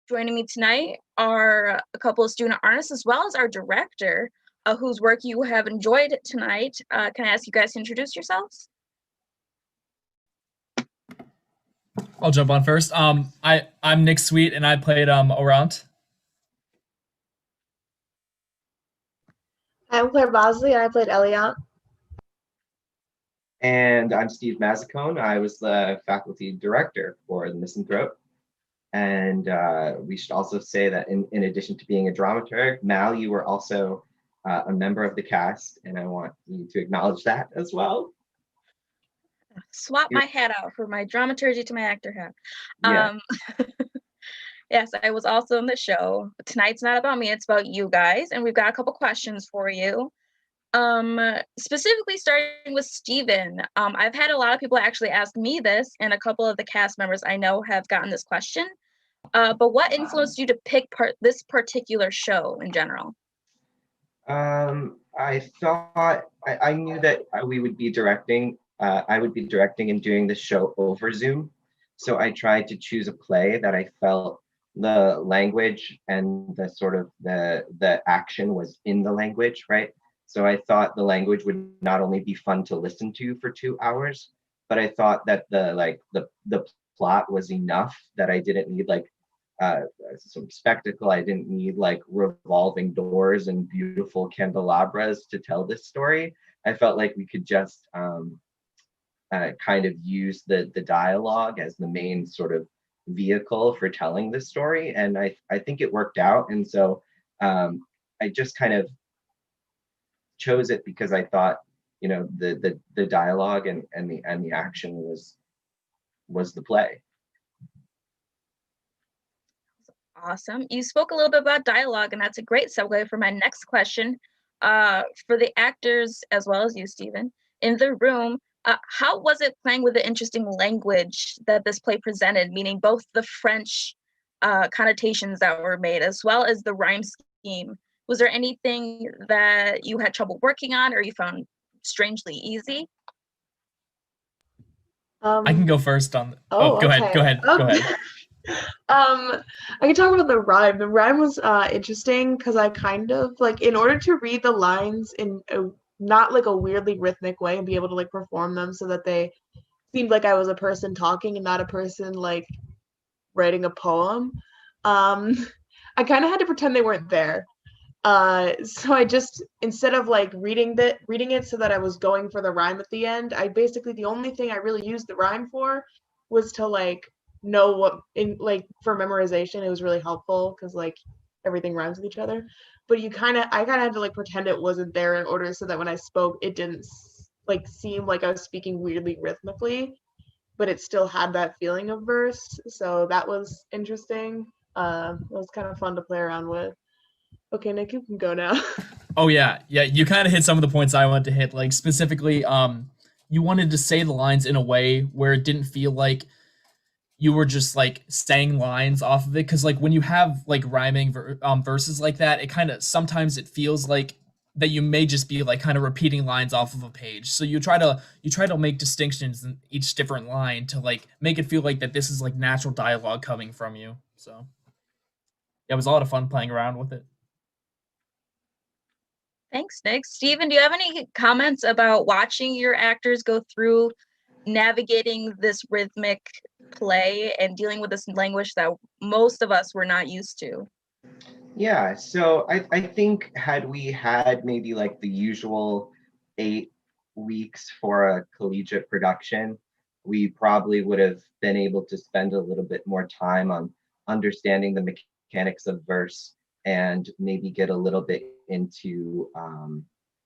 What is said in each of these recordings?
Joining me tonight are a couple of student artists as well as our director, whose work you have enjoyed tonight. Can I ask you guys to introduce yourselves? I'll jump on first. I'm Nick Sweet and I played Orant. I'm Claire Bosley, and I played Eliant. And I'm Steve Mazzicone. I was the faculty director for the Misanthrope. And we should also say that in addition to being a dramaturg, Mal, you were also a member of the cast, and I want you to acknowledge that as well. Swap my hat out for my dramaturgy to my actor hat. Yeah. Yes, I was also in the show. Tonight's not about me, it's about you guys, and we've got a couple questions for you. Specifically starting with Steven. I've had a lot of people actually ask me this, and a couple of the cast members I know have gotten this question. But what influenced you to pick this particular show in general? I thought I knew that we would be directing. I would be directing and doing the show over Zoom. So I tried to choose a play that I felt the language and the sort of the action was in the language, right? So I thought the language would not only be fun to listen to for 2 hours, but I thought that the plot was enough that I didn't need like some spectacle. I didn't need like revolving doors and beautiful candelabras to tell this story. I felt like we could just kind of use the dialogue as the main sort of vehicle for telling this story, and I think it worked out. And so I just kind of chose it because I thought, you know, the dialogue and the action was the play. Awesome. You spoke a little bit about dialogue, and that's a great segue for my next question. For the actors, as well as you, Stephen, in the room, how was it playing with the interesting language that this play presented, meaning both the French connotations that were made, as well as the rhyme scheme? Was there anything that you had trouble working on or you found strangely easy? I can go first on. Oh, Go okay. ahead. Go ahead. I can talk about the rhyme. The rhyme was interesting because I kind of like, in order to read the lines in a not like a weirdly rhythmic way and be able to like perform them so that they seemed like I was a person talking and not a person like writing a poem. I kind of had to pretend they weren't there. So I just, instead of like reading it so that I was going for the rhyme at the end, I basically, the only thing I really used the rhyme for was to like know what in like for memorization. It was really helpful because like everything rhymes with each other. But I kind of had to like pretend it wasn't there in order so that when I spoke, it didn't like seem like I was speaking weirdly rhythmically, but it still had that feeling of verse. So that was interesting. It was kind of fun to play around with. Okay, Nick, you can go now. Oh yeah. You kind of hit some of the points I wanted to hit. Like specifically, you wanted to say the lines in a way where it didn't feel like you were just like saying lines off of it, because like when you have like rhyming verses like that, it kind of sometimes it feels like that you may just be like kind of repeating lines off of a page. So you try to make distinctions in each different line to like make it feel like that this is like natural dialogue coming from you. So yeah, it was a lot of fun playing around with it. Thanks, Nick. Stephen, do you have any comments about watching your actors go through navigating this rhythmic play and dealing with this language that most of us were not used to? Yeah, so I think had we had maybe like the usual 8 weeks for a collegiate production, we probably would have been able to spend a little bit more time on understanding the mechanics of verse and maybe get a little bit into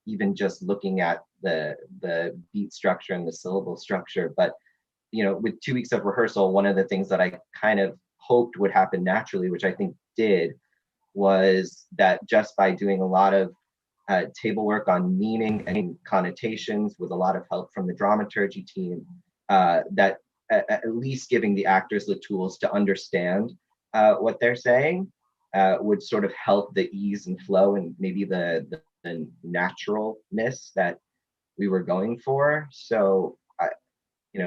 even just looking at the beat structure and the syllable structure. But you know, with 2 weeks of rehearsal, one of the things that I kind of hoped would happen naturally, which I think did, was that just by doing a lot of table work on meaning and connotations with a lot of help from the dramaturgy team, that at least giving the actors the tools to understand what they're saying would sort of help the ease and flow and maybe the naturalness that we were going for. So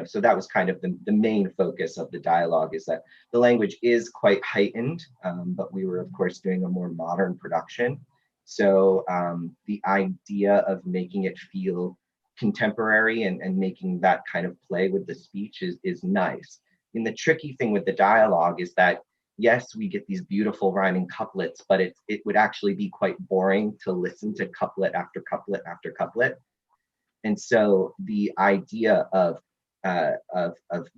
so that was kind of the main focus of the dialogue, is that the language is quite heightened, but we were of course doing a more modern production. So the idea of making it feel contemporary and making that kind of play with the speech is nice. And the tricky thing with the dialogue is that, yes, we get these beautiful rhyming couplets, but it would actually be quite boring to listen to couplet after couplet after couplet. And so the idea of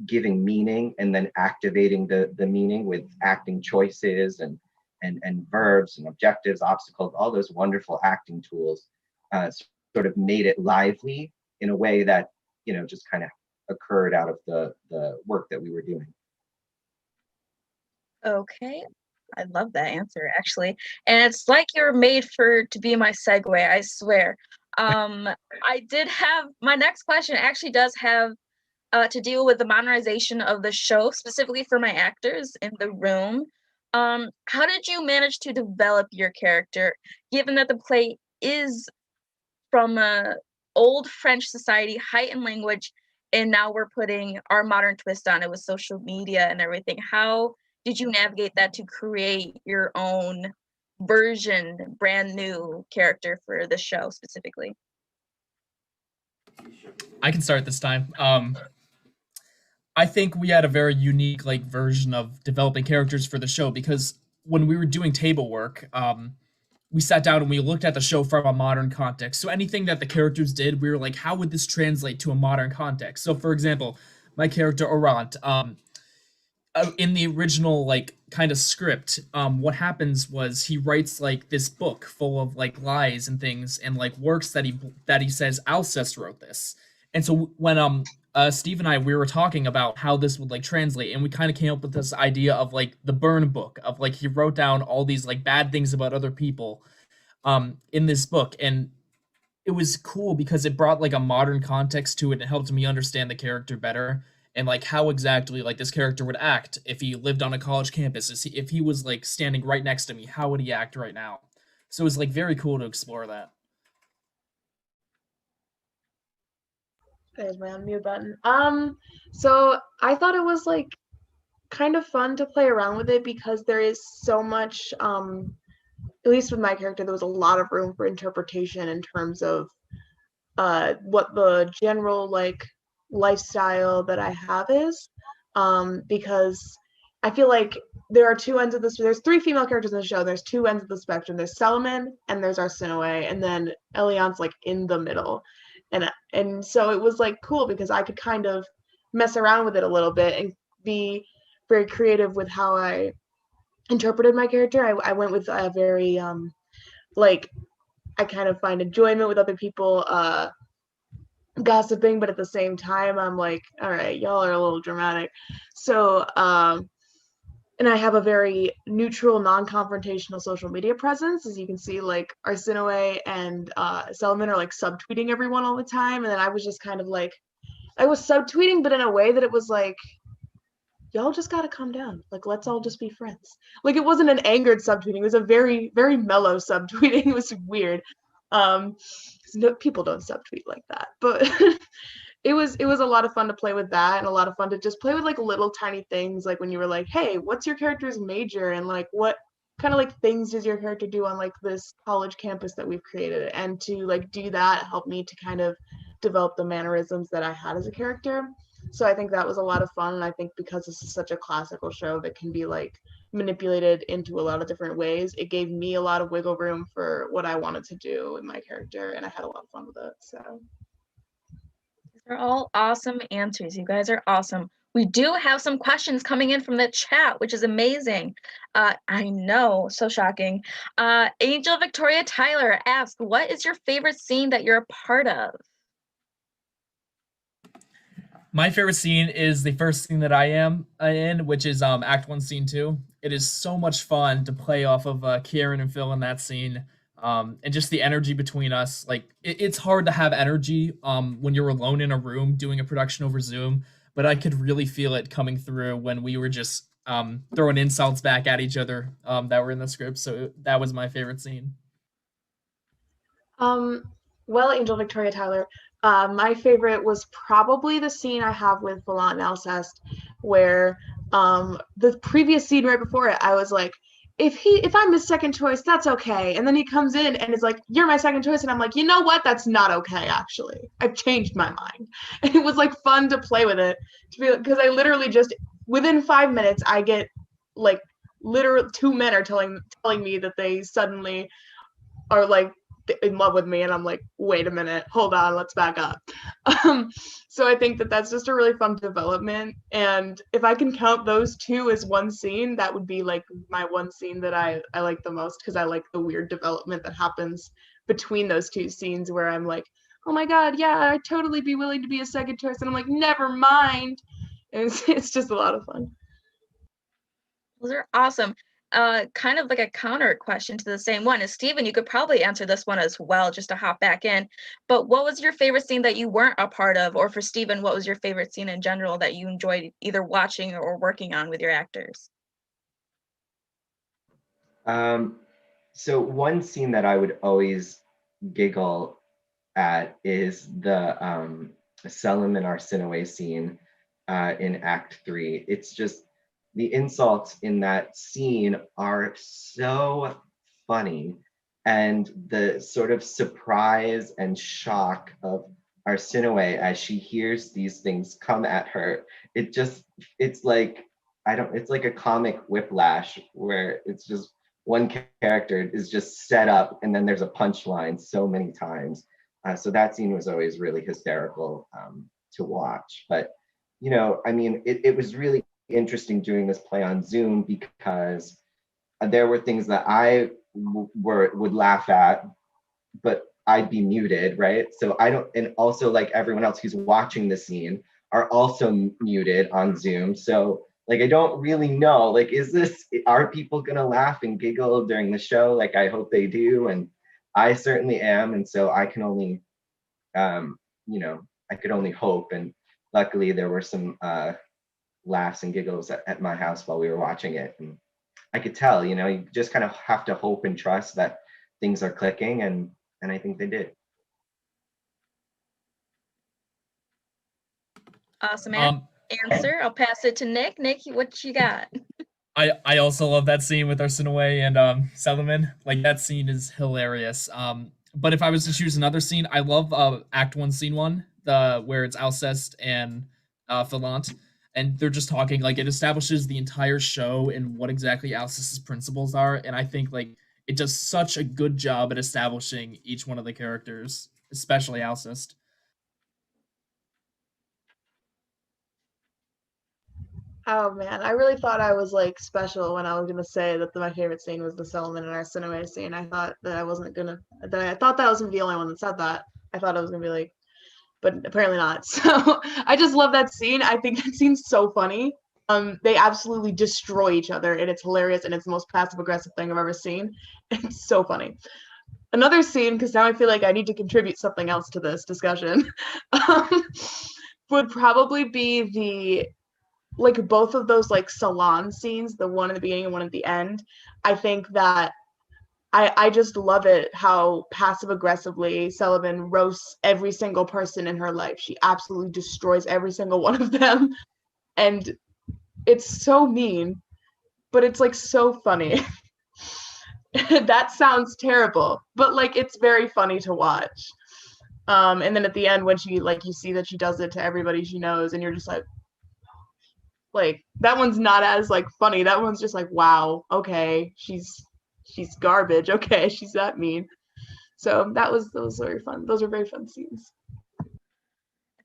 giving meaning and then activating the meaning with acting choices and verbs and objectives, obstacles, all those wonderful acting tools, sort of made it lively in a way that just kind of occurred out of the work that we were doing. Okay. I love that answer, actually. And it's like you're made to be my segue, I swear. I did have my next question actually does have to deal with the modernization of the show, specifically for my actors in the room. How did you manage to develop your character, given that the play is from a old French society, heightened language, and now we're putting our modern twist on it with social media and everything? How did you navigate that to create your own version, brand new character for the show specifically? I can start this time. I think we had a very unique like version of developing characters for the show, because when we were doing table work, we sat down and we looked at the show from a modern context. So anything that the characters did, we were like, how would this translate to a modern context? So for example, my character Orant, in the original like kind of script, what happens was he writes like this book full of like lies and things and like works that he says Alcest wrote this. And so when Steve and I, we were talking about how this would like translate, and we kind of came up with this idea of like the burn book, of like he wrote down all these like bad things about other people in this book. And it was cool because it brought like a modern context to it and helped me understand the character better, and like how exactly like this character would act if he lived on a college campus. If he was like standing right next to me, how would he act right now? So it was like very cool to explore that. There's my unmute button. So I thought it was like kind of fun to play around with it because there is so much, at least with my character, there was a lot of room for interpretation in terms of what the general like lifestyle that I have is, because I feel like there are two ends of this. There's three female characters in the show. There's two ends of the spectrum. There's Solomon and there's Arsinoe, and then Elian's like in the middle. And so it was like cool because I could kind of mess around with it a little bit and be very creative with how I interpreted my character. I went with a very like I kind of find enjoyment with other people gossiping, but at the same time I'm like, all right, y'all are a little dramatic. So and I have a very neutral, non-confrontational social media presence. As you can see, like Arsinoe and Selman are like subtweeting everyone all the time. And then I was just kind of like, I was subtweeting, but in a way that it was like, y'all just gotta calm down. Like, let's all just be friends. Like, it wasn't an angered subtweeting. It was a very, very mellow subtweeting. It was weird. No, people don't subtweet like that, but it was a lot of fun to play with that, and a lot of fun to just play with like little tiny things, like when you were like, hey, what's your character's major, and like what kind of like things does your character do on like this college campus that we've created, and to like do that helped me to kind of develop the mannerisms that I had as a character. So I think that was a lot of fun, and I think because this is such a classical show that can be like manipulated into a lot of different ways, it gave me a lot of wiggle room for what I wanted to do with my character, and I had a lot of fun with it. So they're all awesome answers. You guys are awesome. We do have some questions coming in from the chat, which is amazing. I know, so shocking. Angel Victoria Tyler asked, what is your favorite scene that you're a part of? My favorite scene is the first scene that I am in, which is Act 1, Scene 2. It is so much fun to play off of Kieran and Phil in that scene, and just the energy between us. Like, it's hard to have energy when you're alone in a room doing a production over Zoom, but I could really feel it coming through when we were just throwing insults back at each other that were in the script. So that was my favorite scene. well, Angel Victoria Tyler, My favorite was probably the scene I have with Volant and Alcest, where the previous scene right before it, I was like, if I'm his second choice, that's okay. And then he comes in and is like, "You're my second choice," and I'm like, you know what? That's not okay. Actually, I've changed my mind. And it was like fun to play with it, to be because I literally just within 5 minutes I get like literally two men are telling me that they suddenly are like in love with me, and I'm like, wait a minute, hold on, let's back up. um, so I think that that's just a really fun development, and if I can count those two as one scene, that would be like my one scene that I like the most, because I like the weird development that happens between those two scenes where I'm like, oh my god, yeah, I'd totally be willing to be a second choice, and I'm like, never mind. And it's just a lot of fun. Those are awesome. Kind of like a counter question to the same one is Steven, you could probably answer this one as well, just to hop back in. But what was your favorite scene that you weren't a part of? Or for Steven, what was your favorite scene in general that you enjoyed either watching or working on with your actors? Um, so one scene that I would always giggle at is the Selim and Arsinoe scene in Act 3. It's just the insults in that scene are so funny, and the sort of surprise and shock of Arsinoe as she hears these things come at her. It's like, I don't, it's like a comic whiplash where it's just one character is just set up and then there's a punchline so many times. So that scene was always really hysterical to watch. But, you know, I mean, it was really interesting doing this play on Zoom because there were things that would laugh at, but I'd be muted, right? So I don't, and also like everyone else who's watching the scene are also muted on Zoom. So like I don't really know, like, are people gonna laugh and giggle during the show? Like I hope they do, and I certainly am. And so I can only, you know, I could only hope. And luckily there were some laughs and giggles at my house while we were watching it. And I could tell, you know, you just kind of have to hope and trust that things are clicking, and I think they did. Awesome Um, answer. I'll pass it to Nick. Nick, what you got? I also love that scene with Arsinoe and Solomon. Like that scene is hilarious. But if I was to choose another scene, I love Act One, Scene One, the where it's Alcest and Philant, and they're just talking. Like it establishes the entire show and what exactly Alcest's principles are, and I think like it does such a good job at establishing each one of the characters, especially Alcest. Oh man, I really thought I was like special when I was gonna say that my favorite scene was the Solomon and Arsinoe scene. I thought that I wasn't gonna that I thought that I was gonna be the only one that said that. I thought I was gonna be like, but apparently not. So I just love that scene. I think that scene's so funny. They absolutely destroy each other, and it's hilarious, and it's the most passive aggressive thing I've ever seen. It's so funny. Another scene, because now I feel like I need to contribute something else to this discussion, um, would probably be the like both of those like salon scenes, the one at the beginning and one at the end. I think that I just love it how passive aggressively Sullivan roasts every single person in her life. She absolutely destroys every single one of them. And it's so mean, but it's like so funny. That sounds terrible, but like it's very funny to watch. And then at the end when she like you see that she does it to everybody she knows and you're just like that one's not as like funny. That one's just like, wow, okay, she's garbage. Okay, she's that mean. So that was very fun. Those are very fun scenes. I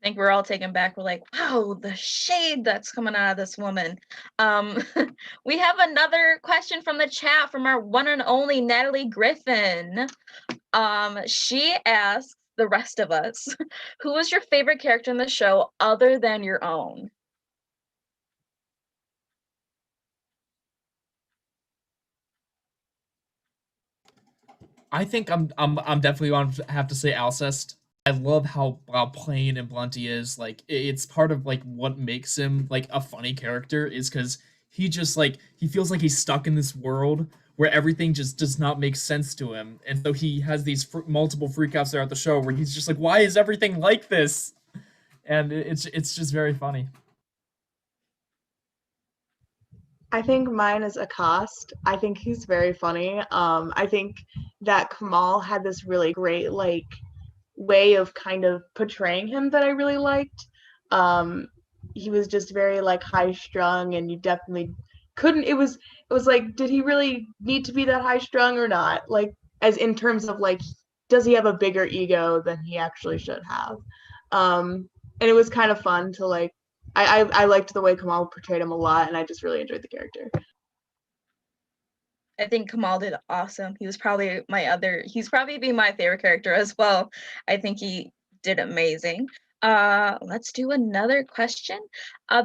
think we're all taken back. We're like, wow, the shade that's coming out of this woman. Um, we have another question from the chat from our one and only Natalie Griffin. She asks the rest of us, who was your favorite character in the show other than your own? I think I'm definitely going to have to say Alcest. I love how plain and blunt he is. Like it's part of like what makes him like a funny character is because he just like he feels like he's stuck in this world where everything just does not make sense to him, and so he has these multiple freakouts throughout the show where he's just like, why is everything like this? And it's just very funny. I think mine is Accost. I think he's very funny. I think that Kamal had this really great like way of kind of portraying him that I really liked. He was just very like high strung, and you definitely couldn't. It was like, did he really need to be that high strung or not? Like, as in terms of like, does he have a bigger ego than he actually should have? And it was kind of fun to like. I liked the way Kamal portrayed him a lot, and I just really enjoyed the character. I think Kamal did awesome. He's probably be my favorite character as well. I think he did amazing. Let's do another question.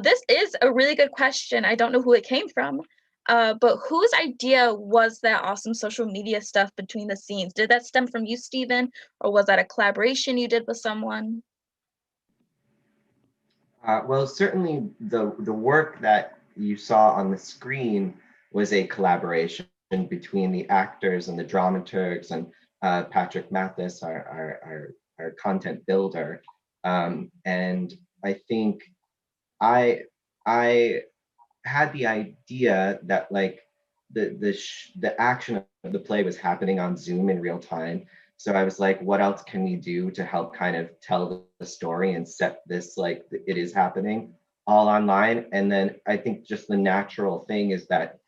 This is a really good question. I don't know who it came from, but whose idea was that awesome social media stuff between the scenes? Did that stem from you, Steven, or was that a collaboration you did with someone? Well, certainly the work that you saw on the screen was a collaboration between the actors and the dramaturgs and Patrick Mathis, our content builder. And I think I had the idea that like the action of the play was happening on Zoom in real time. So I was like, what else can we do to help kind of tell the story and set this like it is happening all online? And then I think just the natural thing is that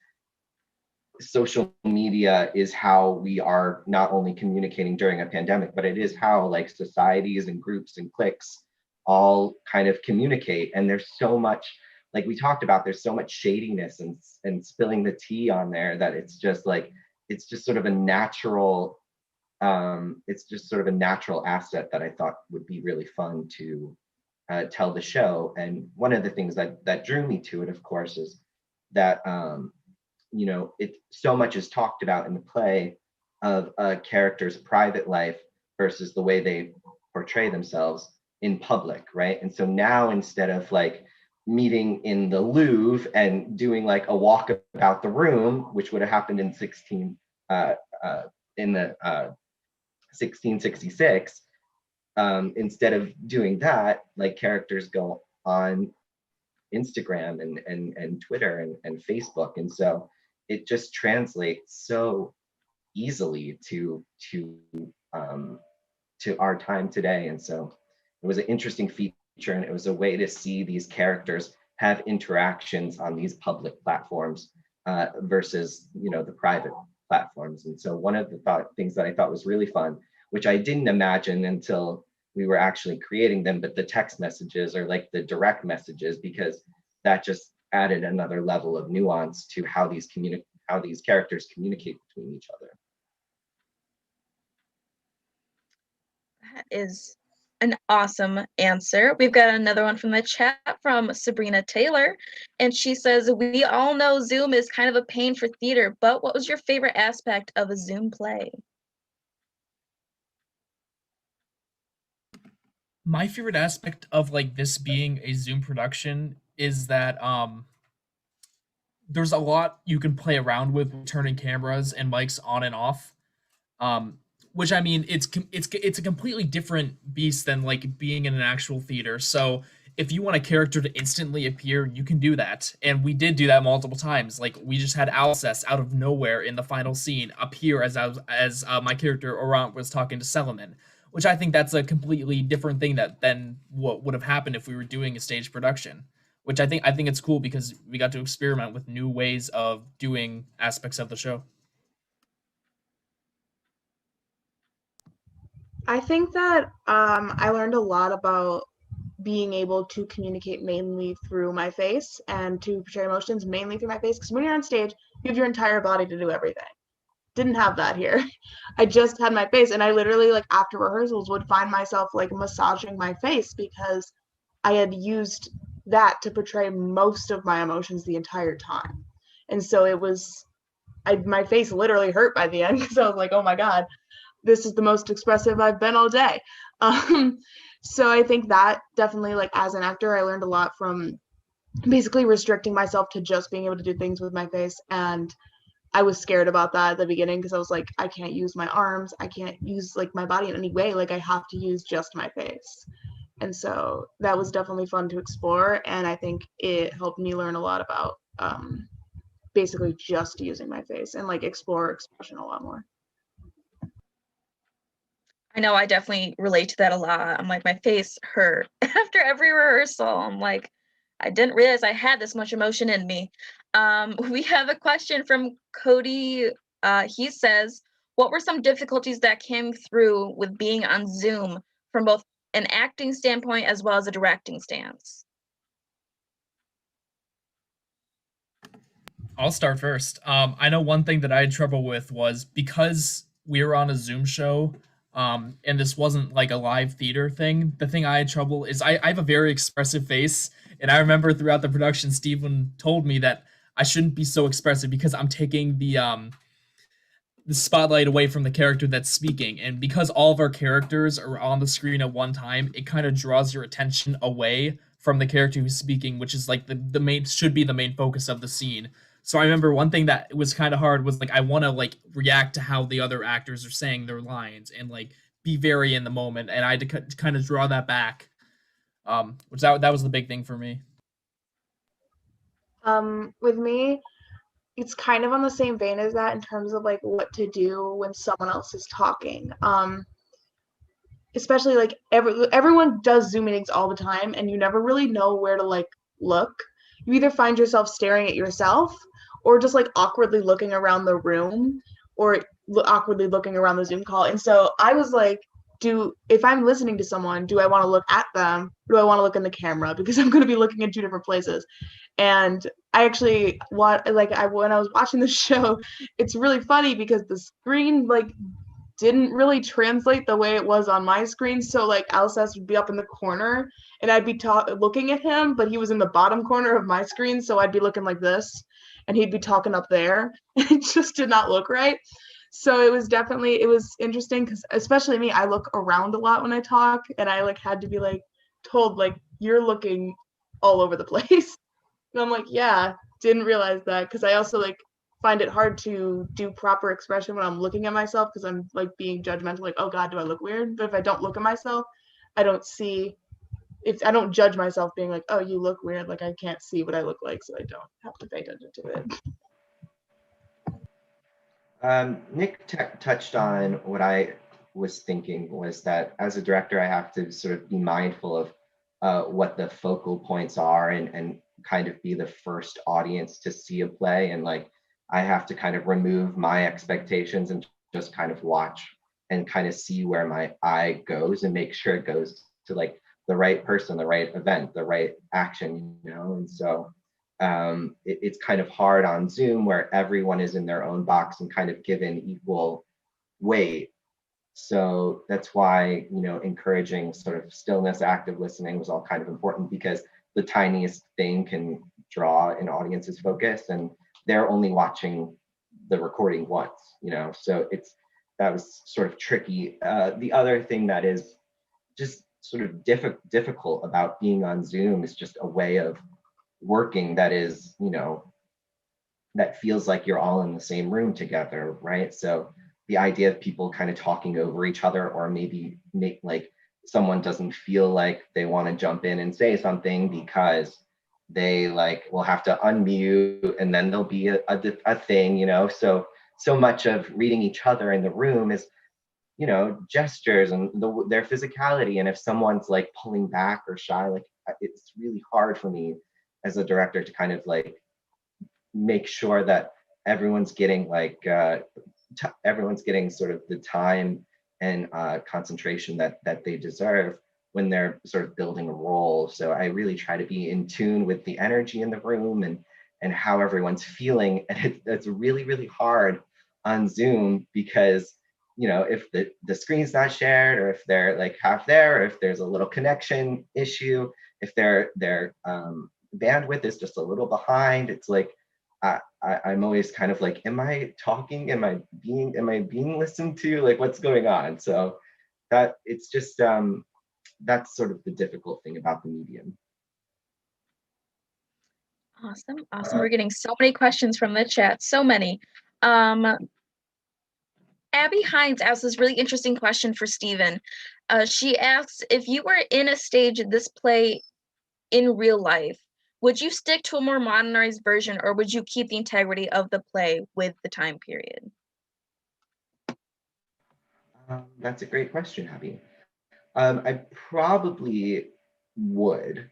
social media is how we are not only communicating during a pandemic, but it is how like societies and groups and cliques all kind of communicate. And there's so much, like we talked about, there's so much shadiness and spilling the tea on there that it's just like, it's just sort of a natural, it's just sort of a natural asset that I thought would be really fun to tell the show. And one of the things that drew me to it, of course, is that you know, it so much is talked about in the play of a character's private life versus the way they portray themselves in public, right? And so now instead of like meeting in the Louvre and doing like a walk about the room, which would have happened in 1666, instead of doing that, like characters go on Instagram and Twitter and Facebook, and so it just translates so easily to our time today. And so it was an interesting feature, and it was a way to see these characters have interactions on these public platforms versus the private platforms. And so one of the things that I thought was really fun, which I didn't imagine until we were actually creating them, but the text messages or like the direct messages, because that just added another level of nuance to how these characters communicate between each other. That is an awesome answer. We've got another one from the chat from Sabrina Taylor, and she says, we all know Zoom is kind of a pain for theater, but what was your favorite aspect of a Zoom play? My favorite aspect of like this being a Zoom production is that there's a lot you can play around with turning cameras and mics on and off. Which I mean, it's a completely different beast than like being in an actual theater. So if you want a character to instantly appear, you can do that, and we did do that multiple times. Like we just had Alcest out of nowhere in the final scene appear as my character Orant was talking to Seleman, which I think that's a completely different thing than what would have happened if we were doing a stage production. Which I think it's cool because we got to experiment with new ways of doing aspects of the show. I think that I learned a lot about being able to communicate mainly through my face and to portray emotions mainly through my face, because when you're on stage, you have your entire body to do everything. Didn't have that here. I just had my face, and I literally like after rehearsals would find myself like massaging my face because I had used that to portray most of my emotions the entire time. And so it was, my face literally hurt by the end because I was like, oh my God, this is the most expressive I've been all day. So I think that definitely, like as an actor, I learned a lot from basically restricting myself to just being able to do things with my face. And I was scared about that at the beginning because I was like, I can't use my arms, I can't use like my body in any way, like I have to use just my face. And so that was definitely fun to explore, and I think it helped me learn a lot about basically just using my face and like explore expression a lot more. I know I definitely relate to that a lot. I'm like, my face hurt after every rehearsal. I'm like, I didn't realize I had this much emotion in me. We have a question from Cody. He says, what were some difficulties that came through with being on Zoom from both an acting standpoint as well as a directing stance? I'll start first. I know one thing that I had trouble with was because we were on a Zoom show, and this wasn't like a live theater thing. The thing I had trouble is I have a very expressive face, and I remember throughout the production, Stephen told me that I shouldn't be so expressive because I'm taking the spotlight away from the character that's speaking, and because all of our characters are on the screen at one time, it kind of draws your attention away from the character who's speaking, which is like the main should be the main focus of the scene. So I remember one thing that was kind of hard was like I want to like react to how the other actors are saying their lines and like be very in the moment, and I had to kind of draw that back, which that was the big thing for me. With me, it's kind of on the same vein as that in terms of like what to do when someone else is talking. Especially like everyone does Zoom meetings all the time, and you never really know where to like look. You either find yourself staring at yourself, or just like awkwardly looking around the room, or awkwardly looking around the Zoom call. And so I was like, if I'm listening to someone, do I want to look at them? Or do I want to look in the camera? Because I'm going to be looking in two different places. And I actually when I was watching the show, it's really funny because the screen like didn't really translate the way it was on my screen. So like Alcest would be up in the corner and I'd be looking at him, but he was in the bottom corner of my screen. So I'd be looking like this and he'd be talking up there. And it just did not look right. So it was interesting because especially me, I look around a lot when I talk, and I like had to be like told like you're looking all over the place. And I'm like, yeah, didn't realize that because I also like find it hard to do proper expression when I'm looking at myself because I'm like being judgmental, like, oh God, do I look weird? But if I don't look at myself, I don't see if I don't judge myself being like, oh, you look weird, like I can't see what I look like, so I don't have to pay attention to it. Nick touched on what I was thinking was that as a director, I have to sort of be mindful of what the focal points are and kind of be the first audience to see a play. And like, I have to kind of remove my expectations and just kind of watch and kind of see where my eye goes and make sure it goes to like the right person, the right event, the right action, you know? And so it's kind of hard on Zoom where everyone is in their own box and kind of given equal weight. So that's why, you know, encouraging sort of stillness, active listening was all kind of important because the tiniest thing can draw an audience's focus and they're only watching the recording once, you know, so that was sort of tricky. The other thing that is just sort of difficult about being on Zoom is just a way of working that is, you know, that feels like you're all in the same room together, right? So the idea of people kind of talking over each other or maybe make like someone doesn't feel like they want to jump in and say something because they like will have to unmute and then there'll be a thing, you know? So much of reading each other in the room is, you know, gestures and their physicality. And if someone's like pulling back or shy, like it's really hard for me as a director to kind of like make sure that everyone's getting like everyone's getting sort of the time and concentration that they deserve when they're sort of building a role. So I really try to be in tune with the energy in the room and how everyone's feeling. And it's really, really hard on Zoom because, you know, if the screen's not shared or if they're like half there, or if there's a little connection issue, if their bandwidth is just a little behind, it's like I'm always kind of like, am I talking? Am I being listened to? Like, what's going on? So that it's just that's sort of the difficult thing about the medium. Awesome. We're getting so many questions from the chat, so many. Um, Abby Hines asked this really interesting question for Stephen. She asks, if you were in a stage of this play in real life, would you stick to a more modernized version or would you keep the integrity of the play with the time period? That's a great question, Abby. I probably would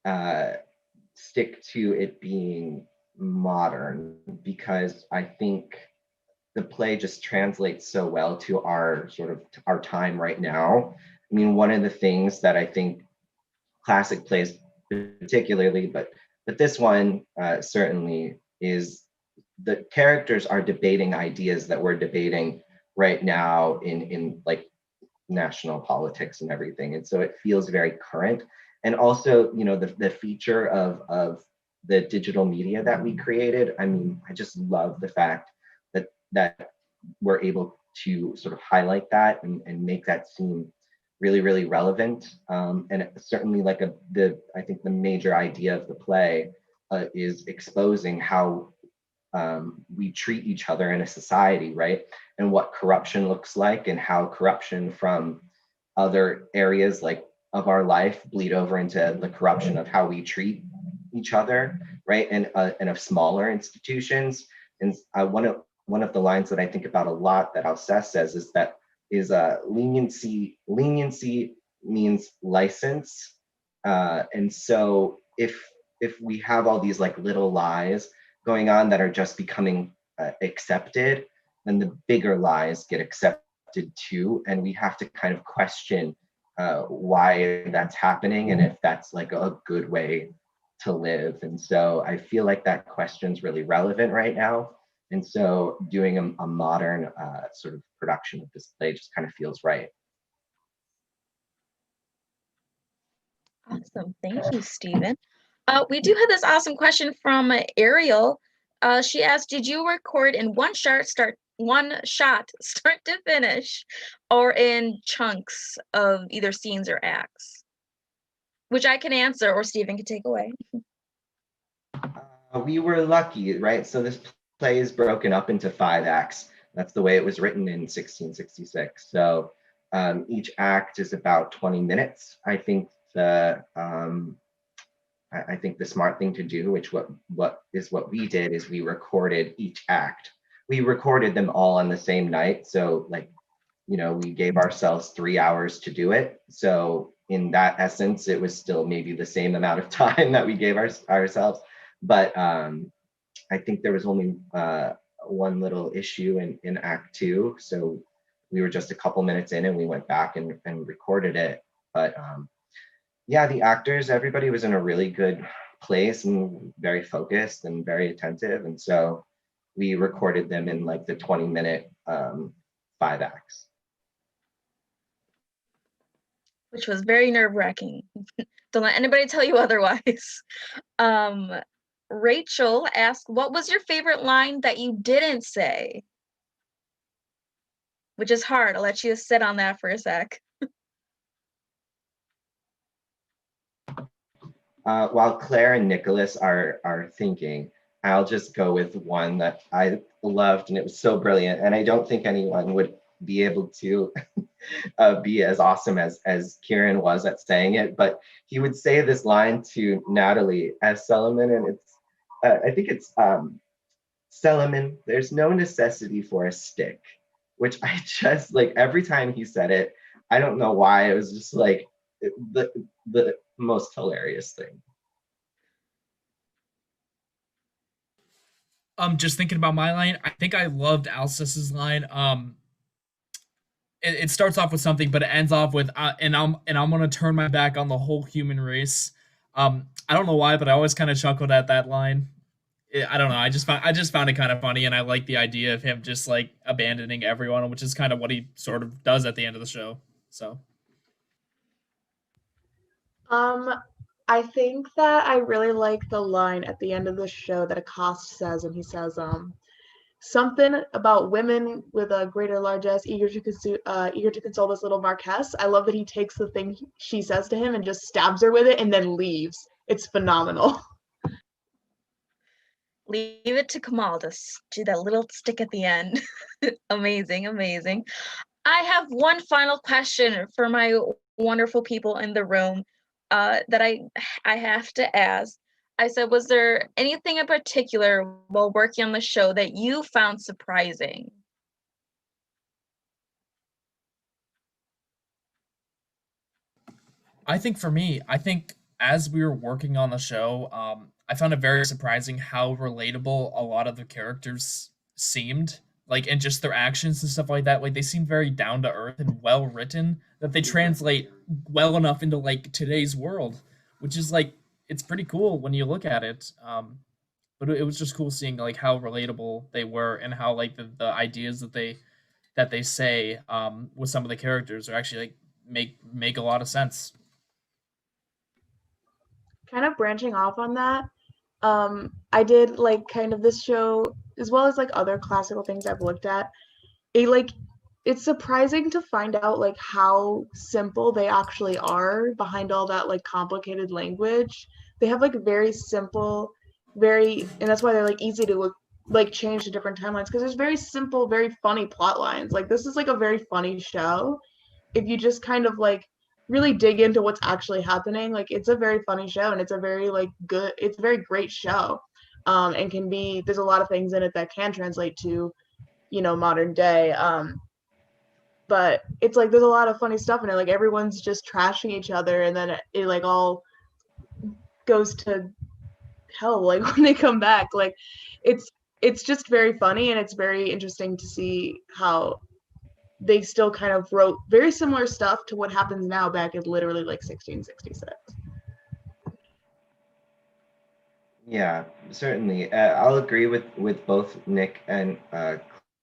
uh, stick to it being modern because I think the play just translates so well to our sort of our time right now. I mean, one of the things that I think classic plays particularly, but this one certainly is the characters are debating ideas that we're debating right now in like national politics and everything, and so it feels very current. And also, you know, the feature of the digital media that we created. I mean, I just love the fact that we're able to sort of highlight that and make that seem really, really relevant. And certainly like I think the major idea of the play is exposing how we treat each other in a society, right? And what corruption looks like and how corruption from other areas like of our life bleed over into the corruption of how we treat each other, right? And of smaller institutions. And one of the lines that I think about a lot that Alceste says is that leniency means license. And so if we have all these like little lies going on that are just becoming accepted, then the bigger lies get accepted too, and we have to kind of question why that's happening and if that's like a good way to live. And so I feel like that question's really relevant right now. And so doing a modern sort of production of this play just kind of feels right. Awesome. Thank you, Stephen. We do have this awesome question from Ariel. She asked, did you record in one shot, start to finish, or in chunks of either scenes or acts? Which I can answer or Stephen can take away. We were lucky, right? So this play is broken up into 5 acts. That's the way it was written in 1666. So each act is about 20 minutes. I think the smart thing to do, which what we did, is we recorded each act. We recorded them all on the same night. So like, you know, we gave ourselves 3 hours to do it. So in that essence, it was still maybe the same amount of time that we gave ourselves. But I think there was only one little issue in Act Two. So we were just a couple minutes in and we went back and recorded it. But yeah, the actors, everybody was in a really good place and very focused and very attentive. And so we recorded them in like the 20-minute 5 acts. Which was very nerve-wracking. Don't let anybody tell you otherwise. Rachel asked, what was your favorite line that you didn't say? Which is hard. I'll let you sit on that for a sec. While Claire and Nicholas are thinking, I'll just go with one that I loved and it was so brilliant. And I don't think anyone would be able to be as awesome as Kieran was at saying it, but he would say this line to Natalie as Solomon, and it's I think it's Solomon, there's no necessity for a stick, which I just like every time he said it, I don't know why, it was just like the most hilarious thing. Just thinking about my line, I think I loved Alces's line. It starts off with something, but it ends off with and I'm gonna turn my back on the whole human race. I don't know why, but I always kind of chuckled at that line. I don't know. I just found it kind of funny, and I like the idea of him just like abandoning everyone, which is kind of what he sort of does at the end of the show. So I think that I really like the line at the end of the show that Acosta says, and he says, something about women with a greater largesse, eager to console this little Marquess. I love that he takes the thing she says to him and just stabs her with it and then leaves. It's phenomenal. leave it to Kamal to do that little stick at the end. Amazing, amazing. I have one final question for my wonderful people in the room that I have to ask. I said, was there anything in particular while working on the show that you found surprising? I think for me, I think as we were working on the show, I found it very surprising how relatable a lot of the characters seemed, like, and just their actions and stuff like that. Like, they seem very down to earth and well written that they translate well enough into like today's world, which is like it's pretty cool when you look at it. But it was just cool seeing like how relatable they were and how like the ideas that they say with some of the characters are actually like make a lot of sense. Kind of branching off on that, I did like kind of this show as well as like other classical things I've looked at. It like it's surprising to find out like how simple they actually are behind all that like complicated language. They have like very simple, very, and that's why they're like easy to like change to different timelines because there's very simple, very funny plot lines. Like this is like a very funny show if you just kind of like really dig into what's actually happening. Like it's a very funny show and it's a very like good, it's a very great show. And can be, there's a lot of things in it that can translate to, you know, modern day. But it's like there's a lot of funny stuff in it. Like everyone's just trashing each other, and then it like all goes to hell. Like when they come back, like it's it's just very funny, and it's very interesting to see how they still kind of wrote very similar stuff to what happens now back in literally like 1666. Yeah, certainly. I'll agree with both Nick and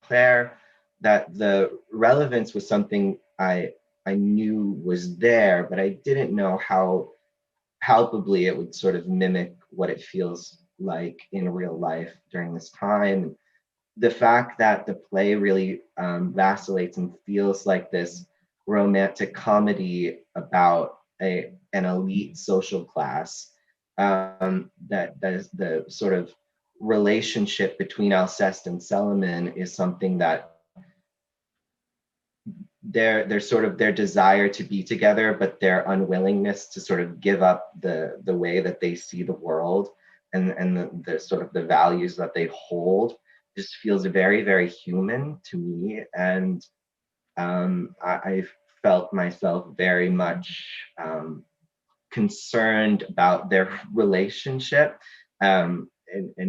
Claire that the relevance was something I knew was there, but I didn't know how palpably it would sort of mimic what it feels like in real life during this time. The fact that the play really vacillates and feels like this romantic comedy about an elite social class, that is the sort of relationship between Alceste and Solomon is something that their sort of their desire to be together, but their unwillingness to sort of give up the way that they see the world and the sort of the values that they hold just feels very, very human to me. And I felt myself very much concerned about their relationship, and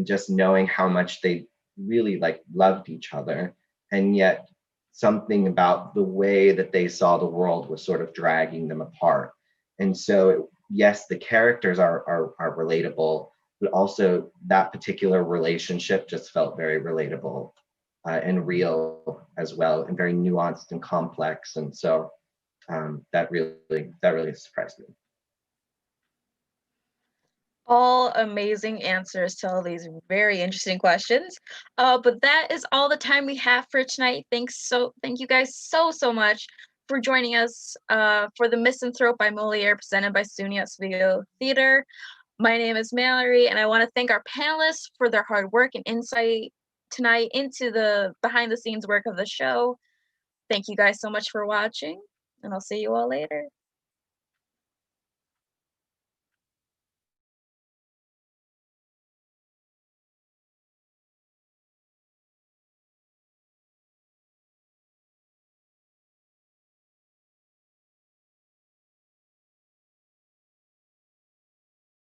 just knowing how much they really like loved each other, and yet something about the way that they saw the world was sort of dragging them apart. And so yes, the characters are relatable, but also that particular relationship just felt very relatable, and real as well, and very nuanced and complex. And so that really surprised me. All amazing answers to all these very interesting questions. But that is all the time we have for tonight. Thank you guys so much for joining us for the Misanthrope by Moliere presented by SUNY Oswego Theater. My name is Mallory, and I want to thank our panelists for their hard work and insight tonight into the behind the scenes work of the show. Thank you guys so much for watching, and I'll see you all later.